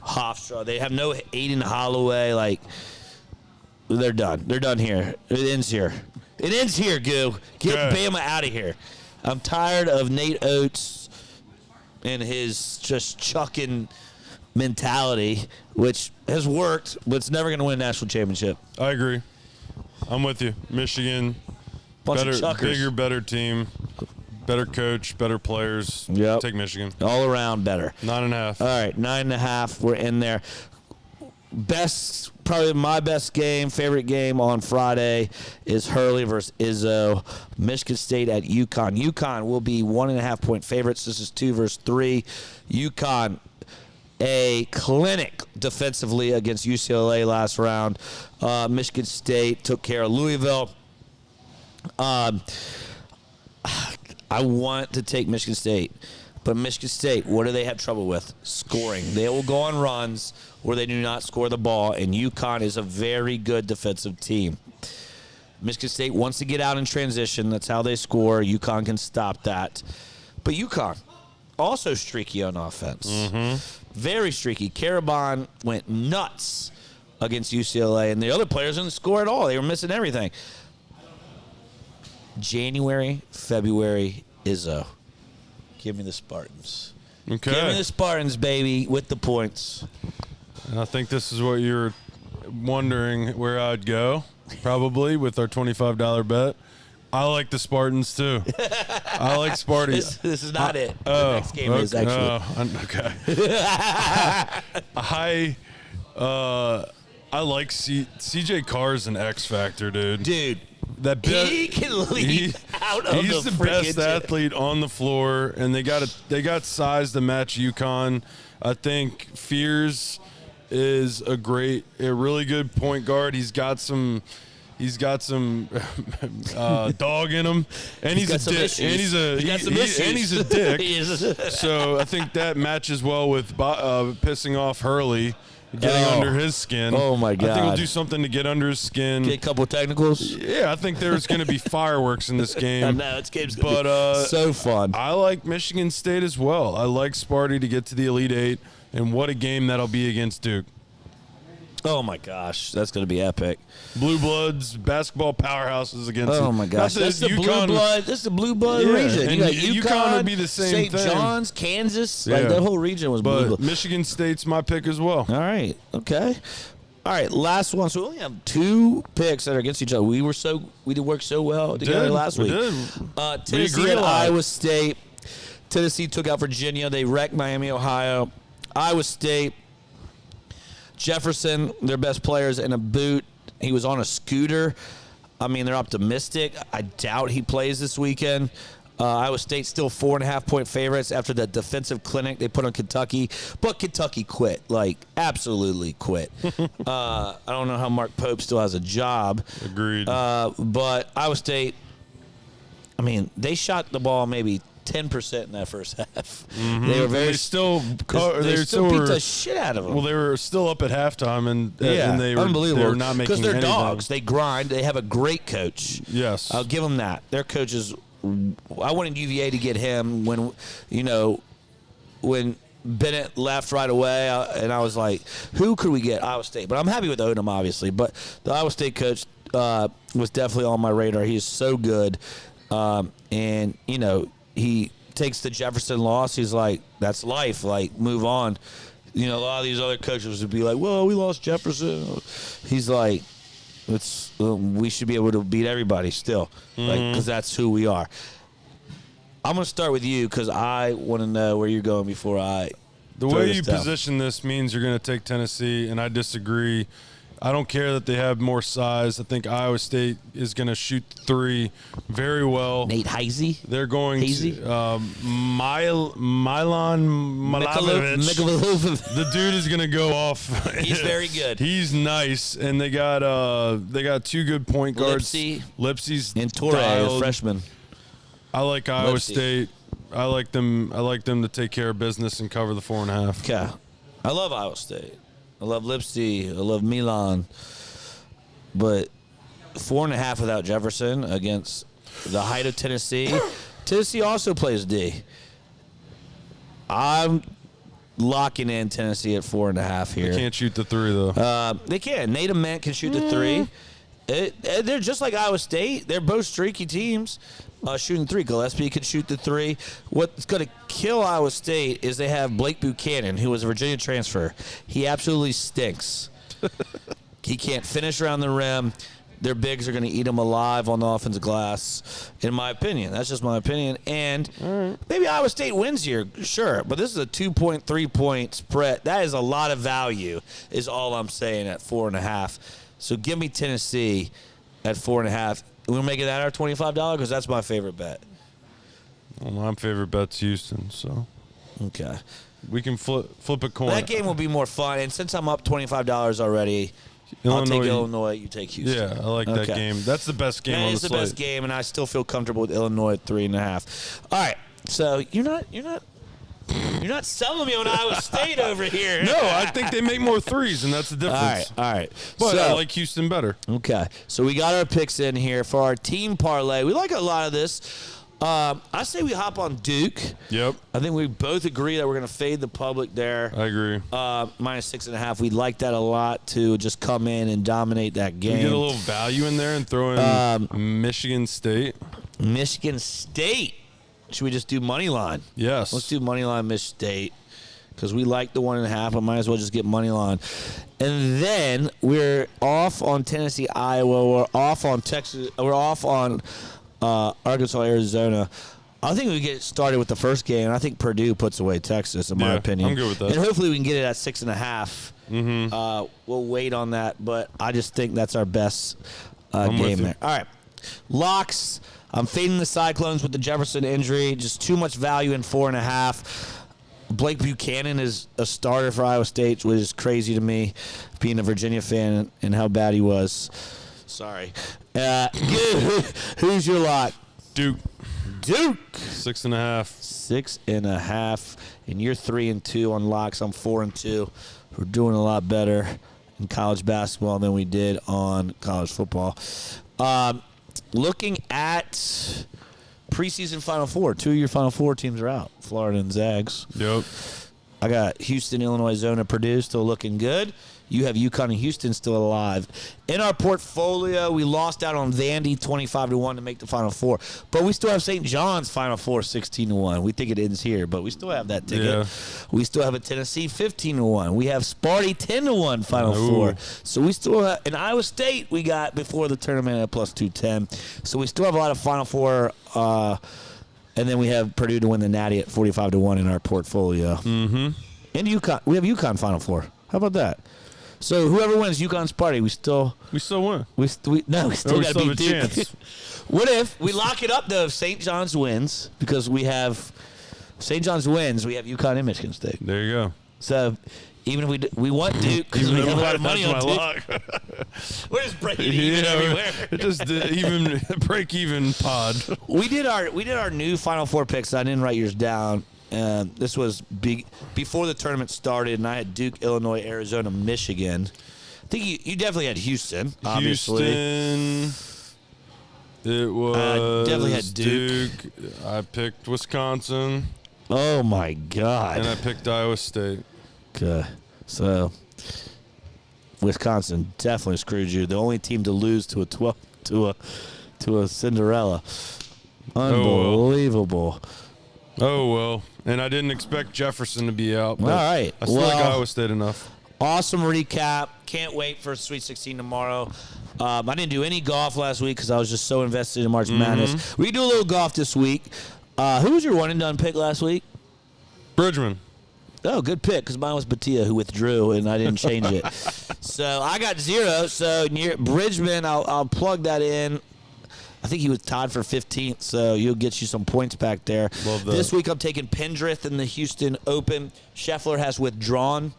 Hofstra. They have no Aiden Holloway. Like, they're done. They're done here. It ends here. It ends here, Goo. Get Bama out of here. I'm tired of Nate Oates and his just chucking mentality, which has worked, but it's never going to win a national championship. I agree. I'm with you. Michigan. Bigger, better team, better coach, better players. Yep. Take Michigan. All around better. 9.5. All right, 9.5. We're in there. Probably my best game, favorite game on Friday is Hurley versus Izzo. Michigan State at UConn. UConn will be 1.5-point favorites. This is 2 versus 3. UConn, a clinic defensively against UCLA last round. Michigan State took care of Louisville. I want to take Michigan State, but Michigan State, what do they have trouble with? Scoring. They will go on runs where they do not score the ball, and UConn is a very good defensive team. Michigan State wants to get out in transition. That's how they score. UConn can stop that. But UConn, also streaky on offense. Mm-hmm. Very streaky. Karabon went nuts against UCLA, and the other players didn't score at all. They were missing everything. January, February, Izzo. Give me the Spartans. Okay. Give me the Spartans, baby, with the points. And I think this is what you're wondering where I'd go, probably, with our $25 bet. I like the Spartans, too. I like Sparty. This is not it. The next game is actually. Okay. I like CJ Carr's an X factor, dude. Dude. He can lead out of he's the best athlete on the floor, and they got size to match UConn. I think Fears is a really good point guard. He's got some dog in him, and he's a dick. And he's a dick. So I think that matches well with pissing off Hurley. Getting under his skin. Oh, my God. I think we'll do something to get under his skin. Get a couple of technicals. Yeah, I think there's going to be fireworks in this game. No, this game's going to be so fun. I like Michigan State as well. I like Sparty to get to the Elite Eight, and what a game that'll be against Duke. Oh, my gosh. That's going to be epic. Blue Bloods, basketball powerhouses against Oh, my gosh. That's the blue blood. That's the blue blood region. And you got UConn would be the same St. thing. John's, Kansas. Yeah. Like, that whole region was blue blood. Michigan State's my pick as well. All right. Okay. All right. Last one. So we only have 2 picks that are against each other. We did work so well together last week. Tennessee at Iowa State. Tennessee took out Virginia. They wrecked Miami, Ohio. Iowa State Jefferson, their best players in a boot. He was on a scooter. I mean, they're optimistic. I doubt he plays this weekend. Iowa State still 4.5-point favorites after that defensive clinic they put on Kentucky. But Kentucky quit. Like, absolutely quit. I don't know how Mark Pope still has a job. Agreed. But Iowa State, I mean, they shot the ball maybe 10% in that first half. Mm-hmm. They were very they still beat the shit out of them. Well, they were still up at halftime, and they were unbelievable. They were not making because they're anything. dogs. They grind. They have a great coach. Yes, I'll give them that. Their coach is. I wanted UVA to get him when Bennett left right away, and I was like, who could we get? Iowa State. But I'm happy with Odom, obviously. But the Iowa State coach was definitely on my radar. He is so good, and he takes the Jefferson loss. He's like, that's life. Like, move on. A lot of these other coaches would be like, well, we lost Jefferson. He's like, we should be able to beat everybody still, because that's who we are. I'm going to start with you because I want to know where you're going before I. The way you position this means you're going to take Tennessee, and I disagree. I don't care that they have more size. I think Iowa State is going to shoot three very well. Nate Heisey? They're going Hazy? to Milan Milojevic. The dude is going to go off. He's very good. He's nice, and they got two good point guards. Lipsey's and Torre, a freshman. I like Iowa State. I like them to take care of business and cover the 4.5. Okay. I love Iowa State. I love Lipsey. I love Milan. But 4.5 without Jefferson against the height of Tennessee. Tennessee also plays D. I'm locking in Tennessee at 4.5 here. They can't shoot the three, though. They can. Nate Ament can shoot the three. They're just like Iowa State. They're both streaky teams. Shooting three. Gillespie can shoot the three. What's going to kill Iowa State is they have Blake Buchanan, who was a Virginia transfer. He absolutely stinks. He can't finish around the rim. Their bigs are going to eat him alive on the offensive glass, in my opinion. That's just my opinion. And maybe Iowa State wins here, sure. But this is a 2.3-point spread. That is a lot of value, is all I'm saying at 4.5. So give me Tennessee at 4.5. We'll make it at our $25 because that's my favorite bet. Well, my favorite bet's Houston, so okay, we can flip a coin. That game will be more fun, and since I'm up $25 already, I'll take Illinois. You take Houston. Yeah, I like that game. That's the best game on the slate. It's the best game, and I still feel comfortable with Illinois at 3.5. All right, so you're not selling me on Iowa State over here. No, I think they make more threes, and that's the difference. All right. But I like Houston better. Okay, so we got our picks in here for our team parlay. We like a lot of this. I say we hop on Duke. Yep. I think we both agree that we're going to fade the public there. I agree. Minus 6.5. We like that a lot to just come in and dominate that game. Can we get a little value in there and throw in Michigan State? Michigan State. Should we just do money line? Yes. Let's do money line Michigan State because we like the 1.5. I might as well just get money line. And then we're off on Tennessee, Iowa. We're off on Texas. We're off on Arkansas, Arizona. I think we get started with the first game. I think Purdue puts away Texas, in my opinion. I'm good with that. And hopefully we can get it at 6.5. Mm-hmm. We'll wait on that, but I just think that's our best game there. All right. Locks. I'm fading the Cyclones with the Jefferson injury. Just too much value in 4.5. Blake Buchanan is a starter for Iowa State, which is crazy to me, being a Virginia fan and how bad he was. Sorry. Who's your lock? Duke. 6.5. 6.5. And you're 3-2 on locks. I'm 4-2. We're doing a lot better in college basketball than we did on college football. Looking at preseason Final Four, 2 of your Final Four teams are out, Florida and Zags. Yep. I got Houston, Illinois, Zona, Purdue still looking good. You have UConn and Houston still alive. In our portfolio, we lost out on Vandy 25-1 to make the Final Four. But we still have St. John's Final Four 16-1. We think it ends here, but we still have that ticket. Yeah. We still have a Tennessee 15-1. We have Sparty 10-1 Final Four. So we still have an Iowa State we got before the tournament at plus 210. So we still have a lot of Final Four. And then we have Purdue to win the Natty at 45-1 in our portfolio. Mm-hmm. And UConn. We have UConn Final Four. How about that? So whoever wins UConn's party, we still win. we still We got to still have beat a Duke. chance. What if we lock it up though? If St. John's wins, because we have St. John's wins, we have UConn and Michigan State. There you go. So even if we want Duke because we have a lot of money on That's Duke. my luck. We're just breaking even everywhere. It just even break even pod. We did our new Final Four picks. I didn't write yours down. This was big before the tournament started, and I had Duke, Illinois, Arizona, Michigan. I think you definitely had Houston. Obviously, Houston. It was definitely had Duke. I picked Wisconsin, Oh my God! and I picked Iowa State. Okay. So Wisconsin definitely screwed you. The only team to lose to a Cinderella. Unbelievable. Oh well, and I didn't expect Jefferson to be out. But All right. I still like Well, Iowa State enough. awesome recap. Can't wait for Sweet 16 tomorrow. I didn't do any golf last week because I was just so invested in March Madness. We can do a little golf this week. Who was your one and done pick last week? Bridgman. Oh, good pick, because mine was Batia, who withdrew, and I didn't change it. So I got 0. So near Bridgman, I'll plug that in. I think he was tied for 15th, so you'll get you some points back there. Love that. This week I'm taking Pendrith in the Houston Open. Scheffler has withdrawn.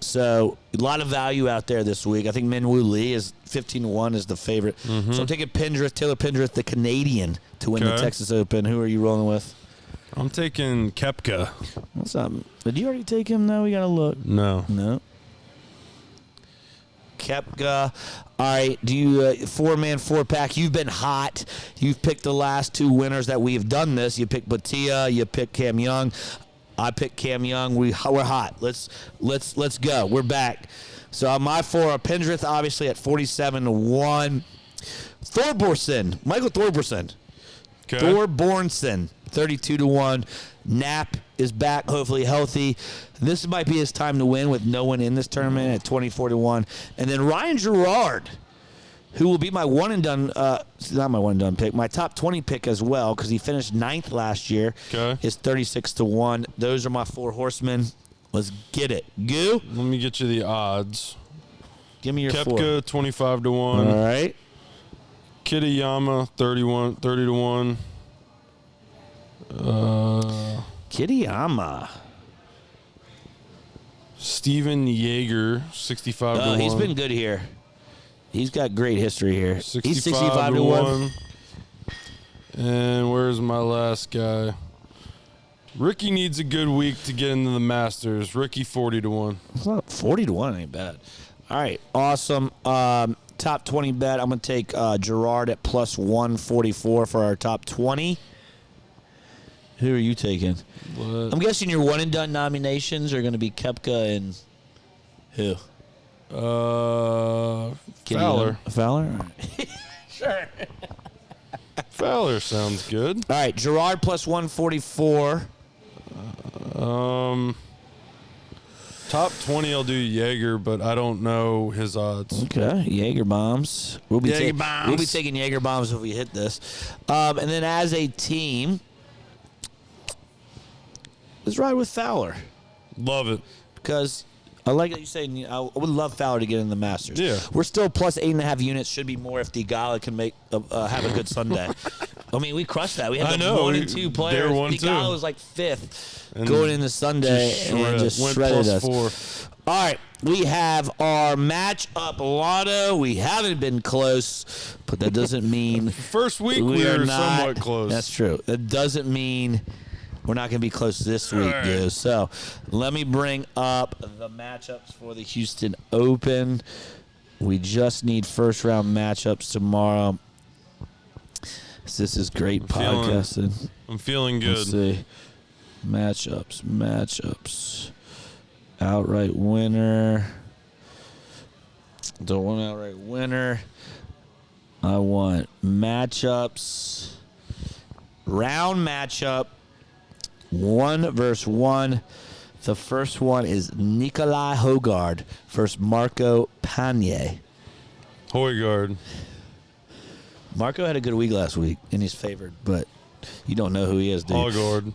So a lot of value out there this week. I think Minwoo Lee is 15-1 is the favorite. So I'm taking Pendrith, Taylor Pendrith, the Canadian, to win the Okay. Texas Open. Who are you rolling with? I'm taking Koepka. What's up? Did you already take him? No, we got to look. No. No. Koepka. All right. Do you 4-man 4-pack? You've been hot. You've picked the last 2 winners that we have done this. You picked Batia. You picked Cam Young. I picked Cam Young. We're hot. Let's go. We're back. So my 4 are Pendrith, obviously at 47-1. Thorborson. Michael Thorborson. Okay. Thorbornson, 32-1. Knapp is back, hopefully healthy. This might be his time to win with no one in this tournament at 24-1. And then Ryan Gerard, who will be my one and done, not my one and done pick, my top 20 pick as well, because he finished 9th last year. Okay. Is 36-1. Those are my 4 horsemen. Let's get it. Goo, Let me get you the odds. give me your 4. Koepka 25-1. All right. Kitayama 30-1. Kitayama. Steven Yeager 65-1. He's been good here. He's got great history here. He's 65-1. And where's my last guy? Ricky needs a good week to get into the Masters. Ricky 40-1. 40-1 ain't bad. All right, awesome. Top 20 bet. I'm gonna take Gerard at plus 144 for our top 20. Who are you taking? What? I'm guessing your one and done nominations are gonna be Koepka and who? Fowler. Fowler. All right. Sure. Fowler sounds good. All right, Gerard plus 144. Top 20, I'll do Yeager, but I don't know his odds. Okay, Jaeger bombs. We'll be Jaeger bombs. We'll be taking Jaeger bombs if we hit this. And then as a team, let's ride with Fowler Love it. because I like that you saying I would love Fowler to get in the Masters. Yeah. We're still plus 8.5 units. Should be more if Digala can make have a good Sunday. I mean, we crushed that. We had I the know. 1 and 2 players. They were 1-2. Digala was like 5th And going into Sunday and just went shredded plus us. 4. All right, we have our matchup lotto. We haven't been close, but that doesn't mean First week, we we are were not somewhat close. That's true. That doesn't mean we're not going to be close this week, right. dude. So let me bring up the matchups for the Houston Open. We just need first round matchups tomorrow. This is great podcasting. I'm feeling good. Let's see. Matchups. Outright winner. Don't want outright winner. I want matchups. Round matchup. 1 versus 1. The first one is Nikolai Hogard versus Marco Panier. Højgaard. Marco had a good week last week, and he's favored, but you don't know who he is, dude. Højgaard.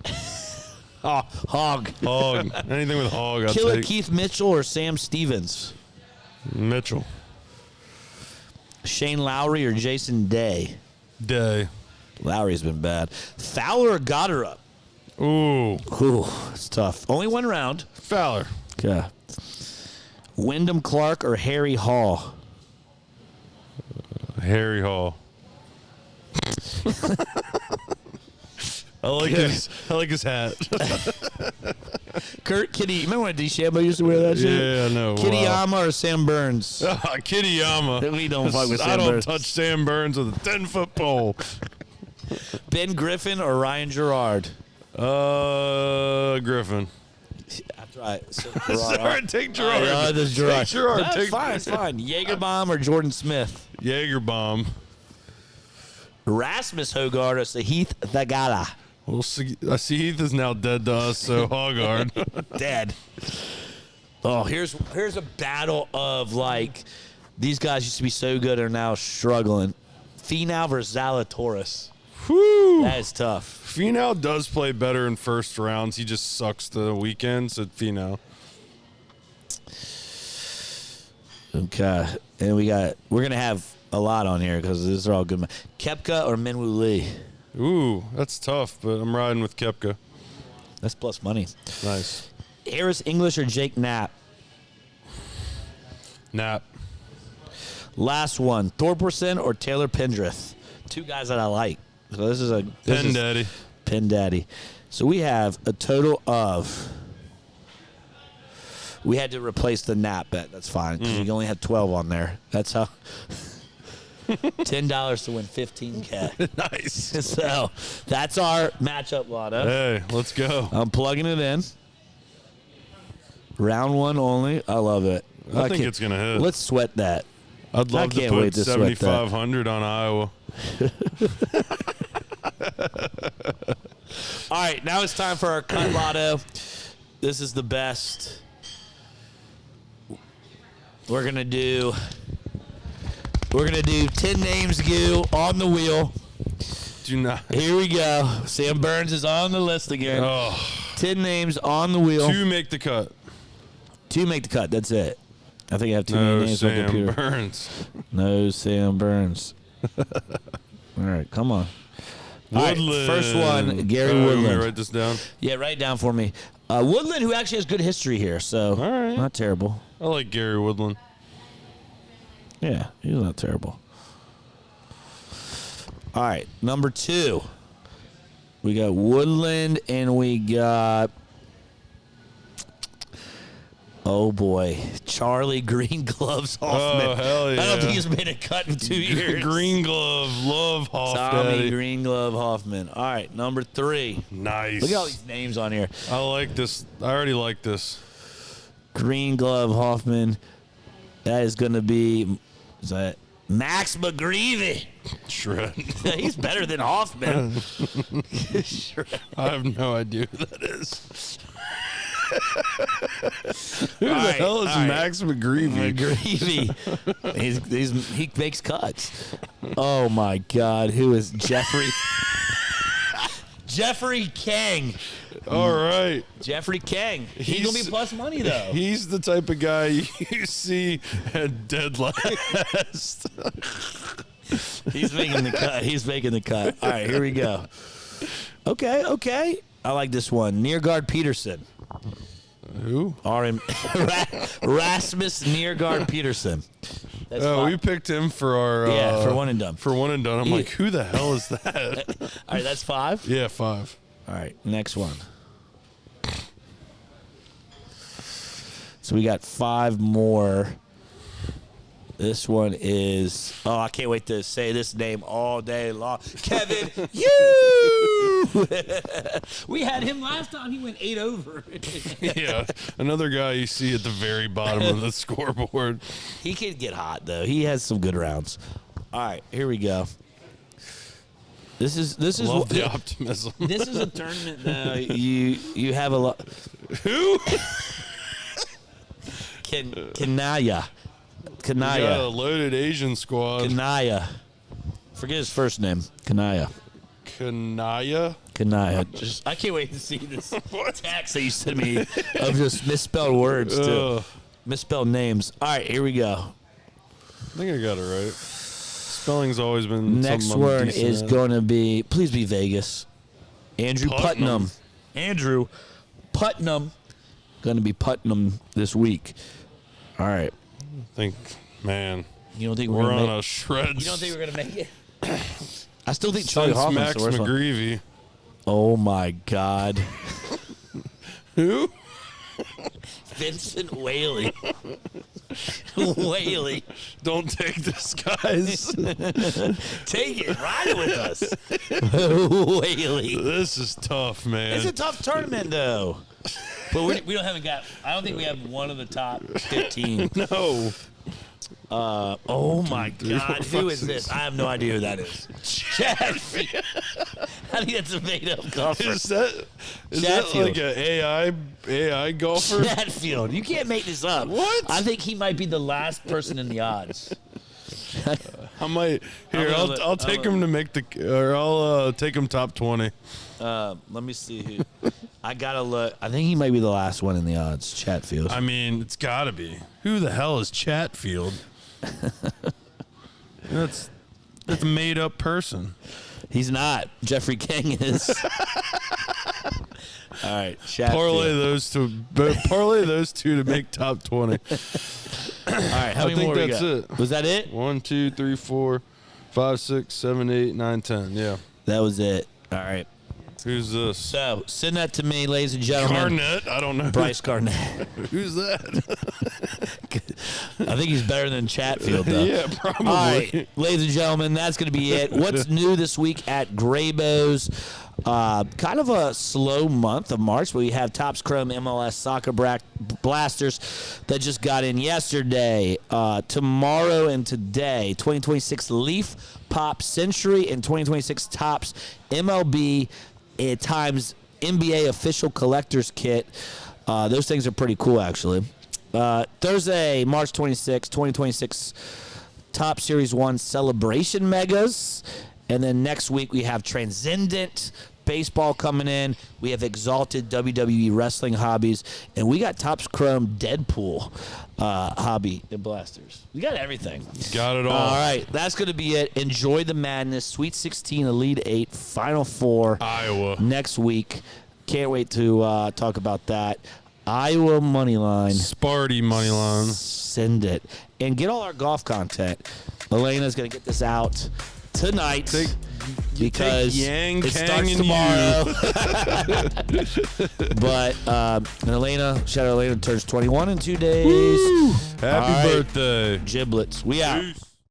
Hog. Hog. Anything with hog, I'll Killer take. Keith Mitchell or Sam Stevens? Mitchell. Shane Lowry or Jason Day? Day. Lowry's been bad. Fowler or Goddard? Ooh. Ooh, it's tough. Only one round. Fowler. Okay. Wyndham Clark or Harry Hall? Harry Hall. I like his hat. Kurt Kitty. Remember when DeChambeau used to wear that shit? Yeah, I know. Kittyama or Sam Burns? Kittyama. We don't fuck with Sam I don't Burns. touch Sam Burns with a 10-foot pole. Ben Griffin or Ryan Gerard? Griffin. That's right. So Sorry, take Gerard. That's Gerard. Take Gerard. That's Take fine. It's fine. Jaegerbomb or Jordan Smith? Jaeger bomb. Rasmus Hogard or Sahith Thagala? Well, I see Heath is now dead to us, so Hoggard. Dead. Oh, here's a battle of like these guys used to be so good are now struggling. Finau versus Zalatoris. Whew. That is tough. Finau does play better in first rounds. He just sucks the weekends at Finau. Okay, and we're gonna have a lot on here because these are all good. Koepka or Minwoo Lee? Ooh, that's tough, but I'm riding with Koepka. That's plus money. Nice. Harris English or Jake Knapp? Nap. Last one, Thorperson or Taylor Pendrith? Two guys that I like. So this is Pen Daddy. Pen Daddy. So we have a total of. We had to replace the Knapp bet. That's fine because you only had 12 on there. That's how. $10 to win $15K. Nice. So that's our matchup, Lotto. Hey, let's go. I'm plugging it in. Round one only. I love it. I think it's going to hit. Let's sweat that. I'd love to can't wait put to sweat that. 7,500 on Iowa. All right, now it's time for our cut lotto. This is the best. We're gonna do 10 names, Goo, on the wheel. Do not. Here we go. Sam Burns is on the list again. Oh, 10 names on the wheel. 2 make the cut. 2 make the cut. That's it. I think I have too No many names on the Sam computer. Burns. No Sam Burns. All right, come on. All right, Woodland. first one, Gary Let me Woodland. write this down. Yeah, write it down for me. Woodland, who actually has good history here, so All right. not terrible. I like Gary Woodland. Yeah, he's not terrible. All right, number 2. We got Woodland, and we got, oh boy, Charlie Green Gloves Hoffman. Oh, hell yeah. I don't think he's made a cut in 2 years. Green Glove. Love Hoff Tommy Daddy. Green Glove Hoffman. All right, number 3. Nice. Look at all these names on here. I like this. I already like this. Green Glove Hoffman. That is going to be, is that Max McGreevy? Shred. He's better than Hoffman. Shred. I have no idea who that is. Who All the right, hell is all right. Max McGreevy? McGreevy. He makes cuts. Oh my God. Who is Jeffrey? Jeffrey Kang. All right. Jeffrey Kang. He's going to be plus money, though. He's the type of guy you see at dead last. He's making the cut. He's making the cut. All right, here we go. Okay. I like this one. Nearguard Peterson. Who? Rasmus Nearguard Peterson. That's Oh, we five. picked him for our for one and done. For one and done. I'm Yeah. like, who the hell is that? All right, that's 5. Yeah, 5. All right, next one. So we got 5 more. This one is, oh, I can't wait to say this name all day long. Kevin, you! We had him last time. He went 8 over. Yeah, another guy you see at the very bottom of the scoreboard. He can get hot, though. He has some good rounds. All right, here we go. This is Love the optimism. This is a tournament, though. You have a lot. Who? Kanaya. We got a Kanaya. loaded Asian squad. Kanaya. Forget his first name. Kanaya. Kanaya. I can't wait to see this text that you sent me of just misspelled words, too. Misspelled names. All right, here we go. I think I got it right. Spelling's always been Next something I'm word decent is at. going to be, please be Vegas. Andrew Putnam. Andrew Putnam. Going to be Putnam this week. All right. I think, man, You don't think we're gonna on make, a shred. You don't think we're going to make it? I still think Charlie Since Hoffman's Max the worst one. McGreevy. Oh, my God. Who? Vincent Whaley. Whaley. Don't take this, guys. Take it. Ride it with us. Whaley. This is tough, man. It's a tough tournament, though. But we haven't got. I don't think we have one of the top 15. No. Oh my God! Who is this? I have no idea who that is. Chad. I think that's a made-up golfer. Is that Chatfield. like an AI golfer? Chatfield. You can't make this up. What? I think he might be the last person in the odds. I might. Here, I'll take him to make I'll take him top 20. Let me see who. I gotta look. I think he might be the last one in the odds. Chatfield. I mean, it's got to be. Who the hell is Chatfield? That's a made up person. He's not. Jeffrey King is. All right, Chatfield. Parlay those two to make top 20. All right, how many think more we that's got? it. Was that it? 1, 2, 3, 4, 5, 6, 7, 8, 9, 10. Yeah. That was it. All right. Who's this? So send that to me, ladies and gentlemen. Garnett? I don't know. Bryce Garnett. Who's that? I think he's better than Chatfield, though. Yeah, probably. All right, ladies and gentlemen, that's going to be it. What's new this week at Graybo's? Kind of a slow month of March, but we have Topps Chrome MLS Soccer Blasters that just got in yesterday. Tomorrow and today, 2026 Leaf Pop Century and 2026 Topps MLB times NBA official collector's kit. Those things are pretty cool, actually. Thursday, March 26, 2026, Top Series 1 Celebration Megas. And then next week, we have Transcendent Baseball coming in. We have Exalted WWE Wrestling Hobbies. And we got Topps Chrome Deadpool Hobby and Blasters. We got everything. Got it all. All right, that's going to be it. Enjoy the madness. Sweet 16, Elite 8, Final 4. Iowa. Next week. Can't wait to talk about that. Iowa Moneyline. Sparty Moneyline. Send it. And get all our golf content. Elena's going to get this out tonight because Yang, it Kang, starts and tomorrow. But Elena, shout out Elena, turns 21 in 2 days. Happy birthday. Giblets. We out. Peace.